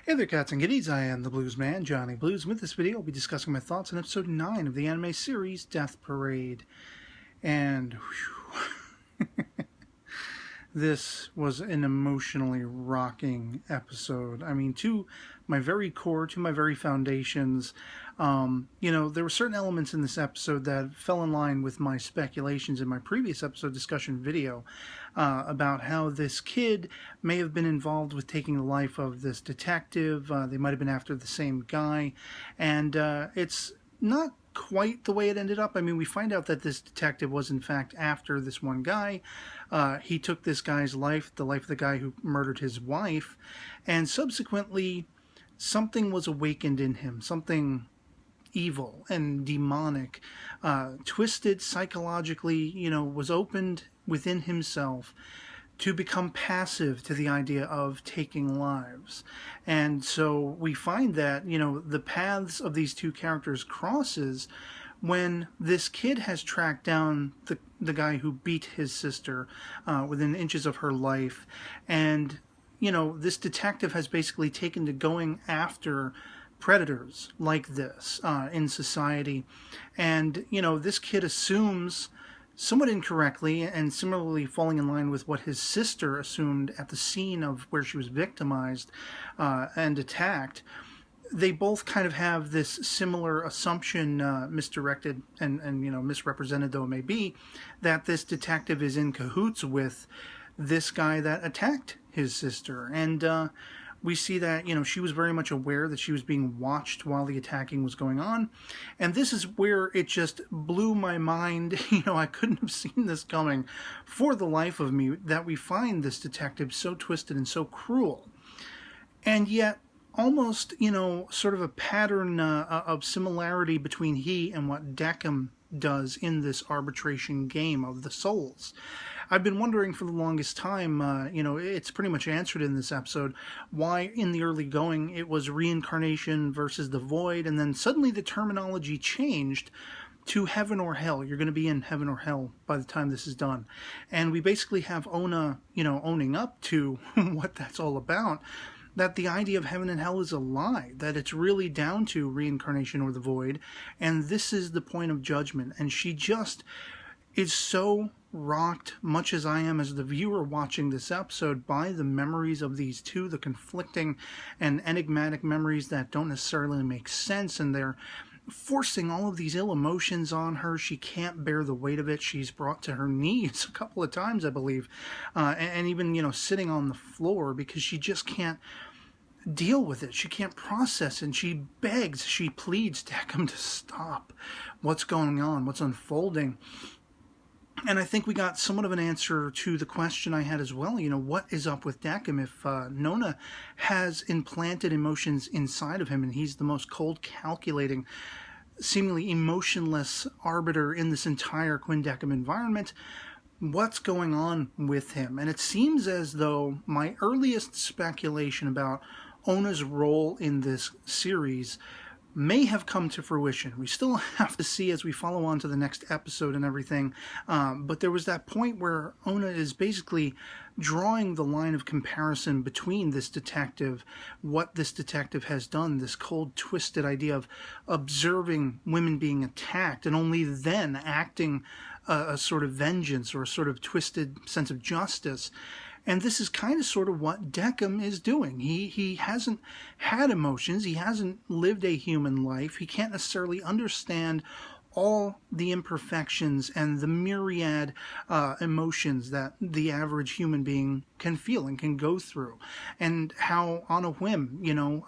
Hey there, cats and kitties. I am the Blues Man, Johnny Blues. With this video, I'll be discussing my thoughts on episode 9 of the anime series, Death Parade. And this was an emotionally rocking episode. I mean, to my very core, to my very foundations, there were certain elements in this episode that fell in line with my speculations in my previous episode discussion video about how this kid may have been involved with taking the life of this detective. They might have been after the same guy, and it's not quite the way it ended up. I mean, we find out that this detective was in fact after this one guy. He took this guy's life, the life of the guy who murdered his wife, and subsequently something was awakened in him, something evil and demonic, twisted psychologically, was opened within himself to become passive to the idea of taking lives. And so we find that, the paths of these two characters crosses when this kid has tracked down the guy who beat his sister within inches of her life. And, this detective has basically taken to going after predators like this in society. And, this kid assumes, somewhat incorrectly, and similarly falling in line with what his sister assumed at the scene of where she was victimized and attacked, they both kind of have this similar assumption, misdirected and misrepresented though it may be, that this detective is in cahoots with this guy that attacked his sister. And we see that, she was very much aware that she was being watched while the attacking was going on. And this is where it just blew my mind. I couldn't have seen this coming for the life of me, that we find this detective so twisted and so cruel. And yet, almost, sort of a pattern of similarity between he and what Decim does in this arbitration game of the souls. I've been wondering for the longest time, it's pretty much answered in this episode, why in the early going it was reincarnation versus the void, and then suddenly the terminology changed to heaven or hell. You're going to be in heaven or hell by the time this is done. And we basically have Onna, owning up to what that's all about, that the idea of heaven and hell is a lie, that it's really down to reincarnation or the void, and this is the point of judgment. And she just is so rocked, much as I am as the viewer watching this episode, by the memories of these two, the conflicting and enigmatic memories that don't necessarily make sense, and they're forcing all of these ill emotions on her. She can't bear the weight of it. She's brought to her knees a couple of times, I believe, and even, sitting on the floor, because she just can't deal with it. She can't process it, and she begs, she pleads Decim to stop what's going on, what's unfolding. And I think we got somewhat of an answer to the question I had as well. What is up with Decim if Nona has implanted emotions inside of him, and he's the most cold, calculating, seemingly emotionless arbiter in this entire Quindecim environment? What's going on with him? And it seems as though my earliest speculation about Onna's role in this series may have come to fruition. We still have to see as we follow on to the next episode and everything, but there was that point where Onna is basically drawing the line of comparison between this detective, what this detective has done, this cold, twisted idea of observing women being attacked and only then acting a sort of vengeance or a sort of twisted sense of justice. And this is kind of sort of what Decim is doing. He hasn't had emotions. He hasn't lived a human life. He can't necessarily understand all the imperfections and the myriad emotions that the average human being can feel and can go through. And how on a whim,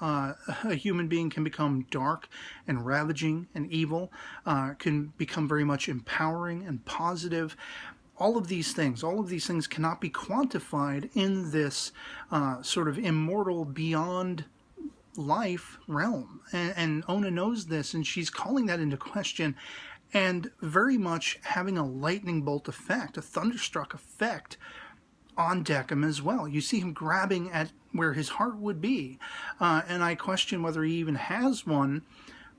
a human being can become dark and ravaging and evil, can become very much empowering and positive. All of these things cannot be quantified in this sort of immortal, beyond life realm. And Onna knows this, and she's calling that into question, and very much having a lightning bolt effect, a thunderstruck effect on Decim as well. You see him grabbing at where his heart would be, and I question whether he even has one.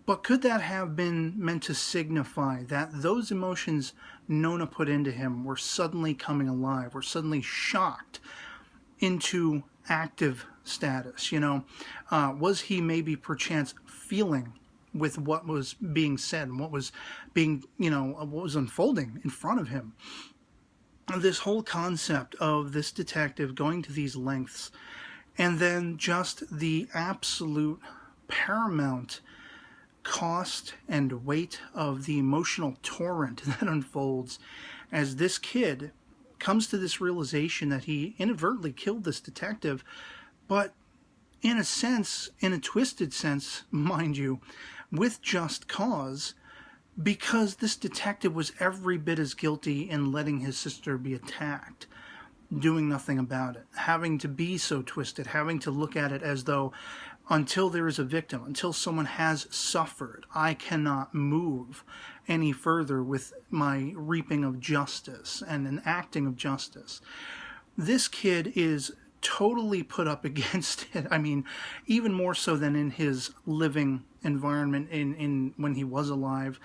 But could that have been meant to signify that those emotions Nona put into him were suddenly coming alive, were suddenly shocked into active status, was he maybe perchance feeling with what was being said and what was being, what was unfolding in front of him? This whole concept of this detective going to these lengths, and then just the absolute paramount cost and weight of the emotional torrent that unfolds as this kid comes to this realization that he inadvertently killed this detective, but in a sense, in a twisted sense, mind you, with just cause, because this detective was every bit as guilty in letting his sister be attacked, doing nothing about it, having to be so twisted, having to look at it as though until there is a victim, until someone has suffered, I cannot move any further with my reaping of justice and an acting of justice. This kid is totally put up against it. I mean, even more so than in his living environment in when he was alive.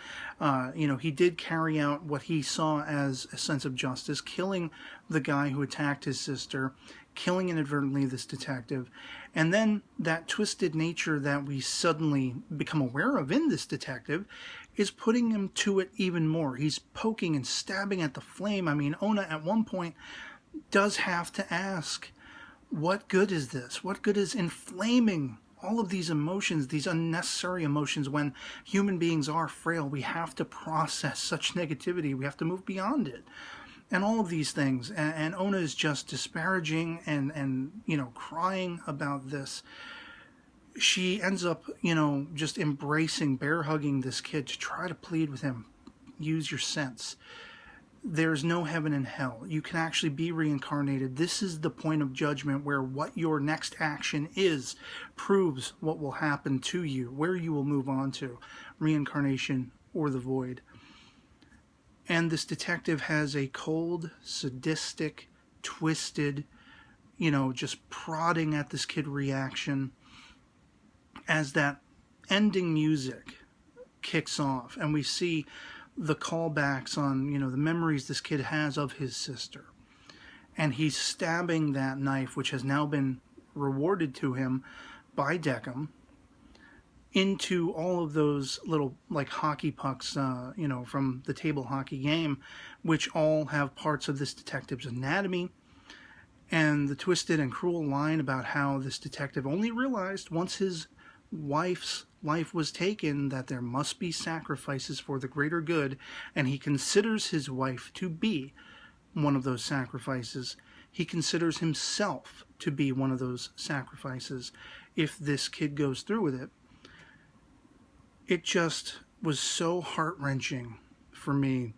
He did carry out what he saw as a sense of justice, killing the guy who attacked his sister, killing inadvertently this detective, and then that twisted nature that we suddenly become aware of in this detective is putting him to it even more. He's poking and stabbing at the flame. I mean, Onna at one point does have to ask, what good is this? What good is inflaming all of these emotions, these unnecessary emotions, when human beings are frail? We have to process such negativity. We have to move beyond it. And all of these things. And Onna is just disparaging and crying about this. She ends up, just embracing, bear hugging this kid to try to plead with him. Use your sense. There's no heaven and hell. You can actually be reincarnated. This is the point of judgment where what your next action is proves what will happen to you, where you will move on to, reincarnation or the void. And this detective has a cold, sadistic, twisted, just prodding at this kid reaction as that ending music kicks off. And we see the callbacks on, the memories this kid has of his sister. And he's stabbing that knife, which has now been rewarded to him by Deckham, into all of those little, like, hockey pucks, from the table hockey game, which all have parts of this detective's anatomy. And the twisted and cruel line about how this detective only realized once his wife's life was taken that there must be sacrifices for the greater good, and he considers his wife to be one of those sacrifices. He considers himself to be one of those sacrifices if this kid goes through with it. It just was so heart-wrenching for me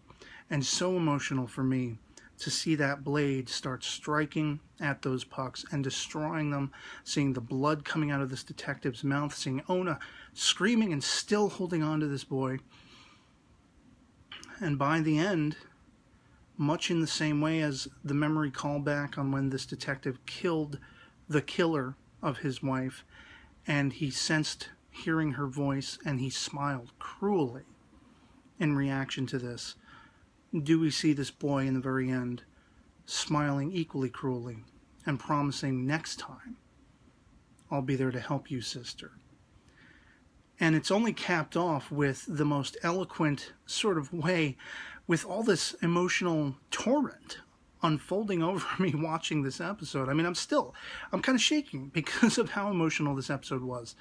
and so emotional for me to see that blade start striking at those pucks and destroying them, seeing the blood coming out of this detective's mouth, seeing Onna screaming and still holding on to this boy. And by the end, much in the same way as the memory callback on when this detective killed the killer of his wife, and he sensed hearing her voice and he smiled cruelly in reaction to this, do we see this boy in the very end smiling equally cruelly and promising, next time I'll be there to help you, sister. And it's only capped off with the most eloquent sort of way, with all this emotional torrent unfolding over me watching this episode. I mean, I'm kind of shaking because of how emotional this episode was.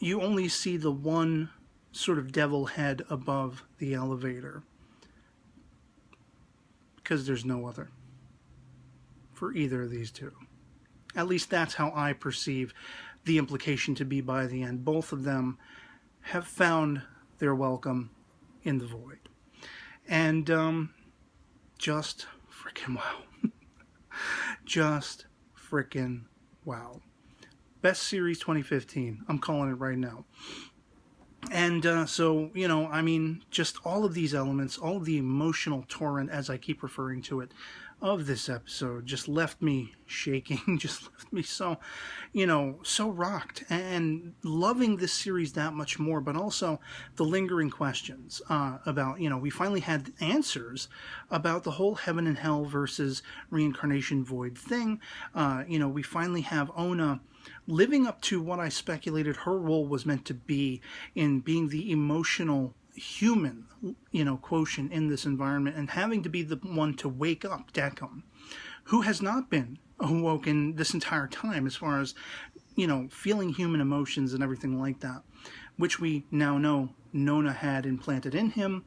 You only see the one sort of devil head above the elevator, because there's no other for either of these two. At least that's how I perceive the implication to be by the end. Both of them have found their welcome in the void. And just freaking wow. Just freaking wow. Best series 2015. I'm calling it right now. And so, I mean, just all of these elements, all of the emotional torrent, as I keep referring to it, of this episode just left me shaking, just left me so, so rocked, and loving this series that much more, but also the lingering questions about, we finally had answers about the whole heaven and hell versus reincarnation void thing. We finally have Onna living up to what I speculated her role was meant to be, in being the emotional human, quotient in this environment, and having to be the one to wake up Decim, who has not been awoken this entire time, as far as, feeling human emotions and everything like that, which we now know Nona had implanted in him.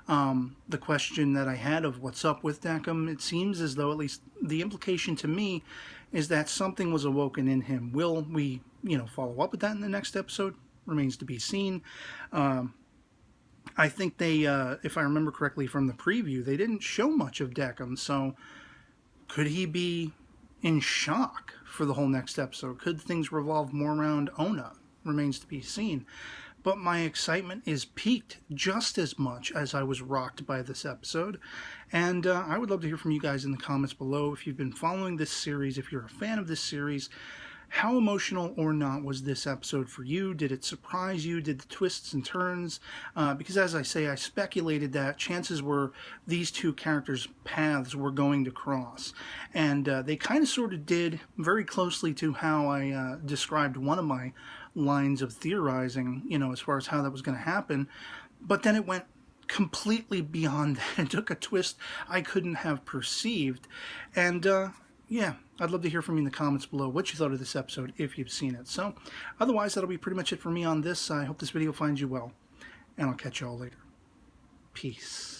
The question that I had of what's up with Decim, it seems as though, at least the implication to me, is that something was awoken in him. Will we, follow up with that in the next episode? Remains to be seen. I think they, if I remember correctly from the preview, they didn't show much of Decim, so could he be in shock for the whole next episode? Could things revolve more around Onna? Remains to be seen. But my excitement is piqued just as much as I was rocked by this episode. And I would love to hear from you guys in the comments below. If you've been following this series, if you're a fan of this series, how emotional or not was this episode for you? Did it surprise you? Did the twists and turns? Because as I say, I speculated that chances were these two characters' paths were going to cross. And they kind of sort of did, very closely to how I described one of my lines of theorizing, as far as how that was going to happen. But then it went completely beyond that and took a twist I couldn't have perceived. And yeah, I'd love to hear from you in the comments below what you thought of this episode, if you've seen it. So otherwise, that'll be pretty much it for me on this. I hope this video finds you well, and I'll catch you all later. Peace.